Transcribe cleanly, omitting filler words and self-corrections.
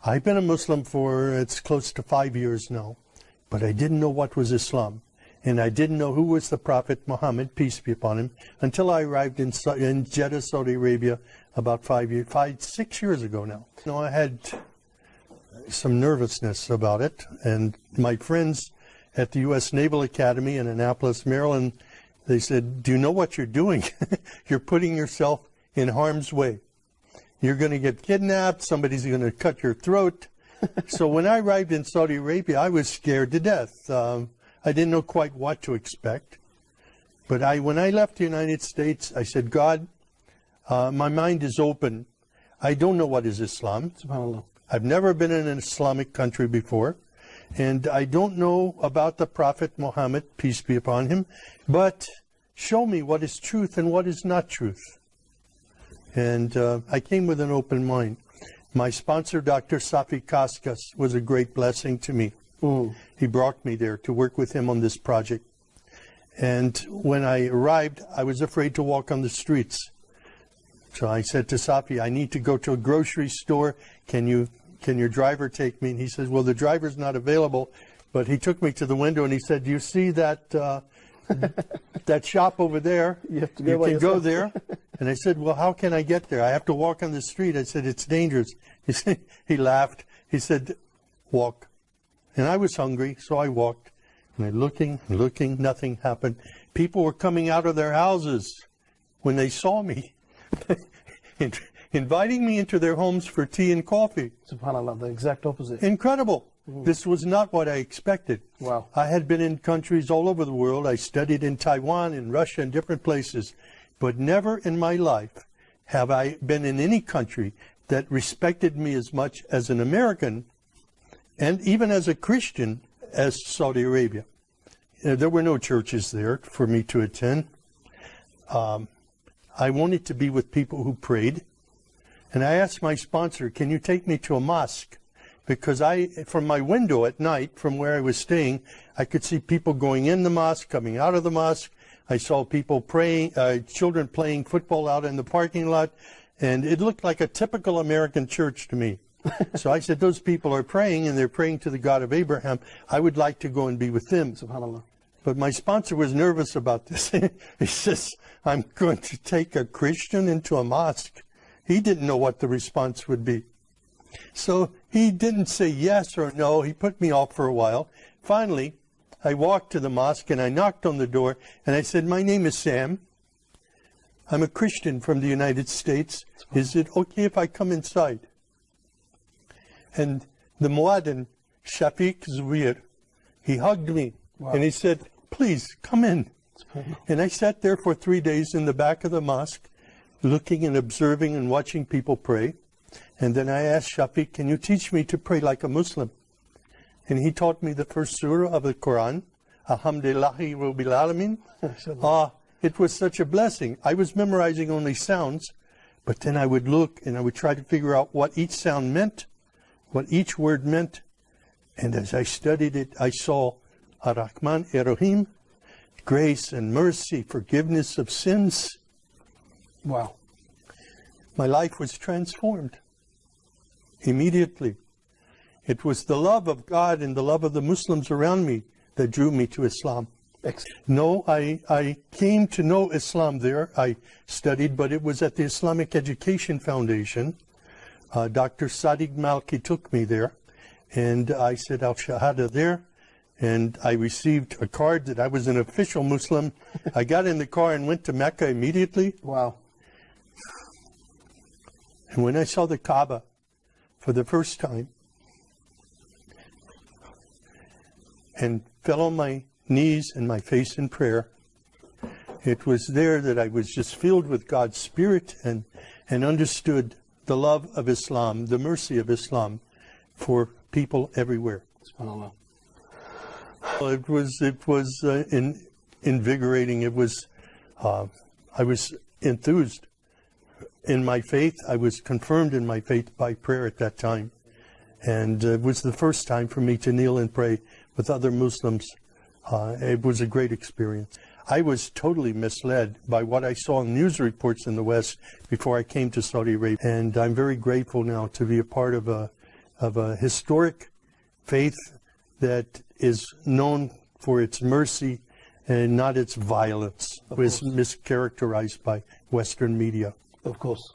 I've been a Muslim for, it's close to 5 years now, but I didn't know what was Islam. And I didn't know who was the Prophet Muhammad, peace be upon him, until I arrived in Jeddah, Saudi Arabia, about 6 years ago now. You know, I had some nervousness about it, and my friends at the U.S. Naval Academy in Annapolis, Maryland, they said, do you know what you're doing? You're putting yourself in harm's way. You're going to get kidnapped, somebody's going to cut your throat. So when I arrived in Saudi Arabia, I was scared to death. I didn't know quite what to expect. But when I left the United States, I said, God, my mind is open. I don't know what is Islam. SubhanAllah. I've never been in an Islamic country before. And I don't know about the Prophet Muhammad, peace be upon him. But show me what is truth and what is not truth. And I came with an open mind. My sponsor, Dr. Safi Kaskas, was a great blessing to me. He brought me there to work with him on this project. And when I arrived, I was afraid to walk on the streets. So I said to Safi, I need to go to a grocery store. Can your driver take me? And he says, well, the driver's not available. But he took me to the window and he said, do you see that that shop over there? You can go there. And I said, well, how can I get there? I have to walk on the street. I said, it's dangerous. He laughed. He said, walk. And I was hungry, so I walked. And I'm looking, nothing happened. People were coming out of their houses when they saw me, inviting me into their homes for tea and coffee. SubhanAllah, the exact opposite. Incredible. This was not what I expected. Wow. I had been in countries all over the world. I studied in Taiwan, in Russia, and different places. But never in my life have I been in any country that respected me as much as an American, and even as a Christian, as Saudi Arabia. There were no churches there for me to attend. I wanted to be with people who prayed. And I asked my sponsor, can you take me to a mosque? Because from my window at night, from where I was staying, I could see people going in the mosque, coming out of the mosque. I saw people praying, children playing football out in the parking lot. And it looked like a typical American church to me. So I said, those people are praying, and they're praying to the God of Abraham. I would like to go and be with them. SubhanAllah. But my sponsor was nervous about this. He says, I'm going to take a Christian into a mosque. He didn't know what the response would be. So he didn't say yes or no. He put me off for a while. Finally, I walked to the mosque, and I knocked on the door, and I said, my name is Sam. I'm a Christian from the United States. Is it okay if I come inside? And the Muaddin, Shafiq Zubair, he hugged me. Wow. And he said, please, come in. And I sat there for 3 days in the back of the mosque, looking and observing and watching people pray. And then I asked Shafiq, can you teach me to pray like a Muslim? And he taught me the first surah of the Quran, Alhamdulillahi Rabbil Alameen. It was such a blessing. I was memorizing only sounds, but then I would look and I would try to figure out what each sound meant, what each word meant. And as I studied it, I saw Ar-Rahman Ar-Rahim, grace and mercy, forgiveness of sins. Wow. My life was transformed immediately. It was the love of God and the love of the Muslims around me that drew me to Islam. Excellent. No, I came to know Islam there. I studied, but it was at the Islamic Education Foundation. Dr. Sadiq Malki took me there, and I said Al-Shahada there, and I received a card that I was an official Muslim. I got in the car and went to Mecca immediately. Wow. And when I saw the Kaaba for the first time, and fell on my knees and my face in prayer, it was there that I was just filled with God's Spirit and understood the love of Islam, the mercy of Islam for people everywhere. SubhanAllah. It was invigorating. It was, I was enthused in my faith. I was confirmed in my faith by prayer at that time. And it was the first time for me to kneel and pray with other Muslims. It was a great experience. I was totally misled by what I saw in news reports in the West before I came to Saudi Arabia. And I'm very grateful now to be a part of of a historic faith that is known for its mercy and not its violence, was mischaracterized by Western media. Of course.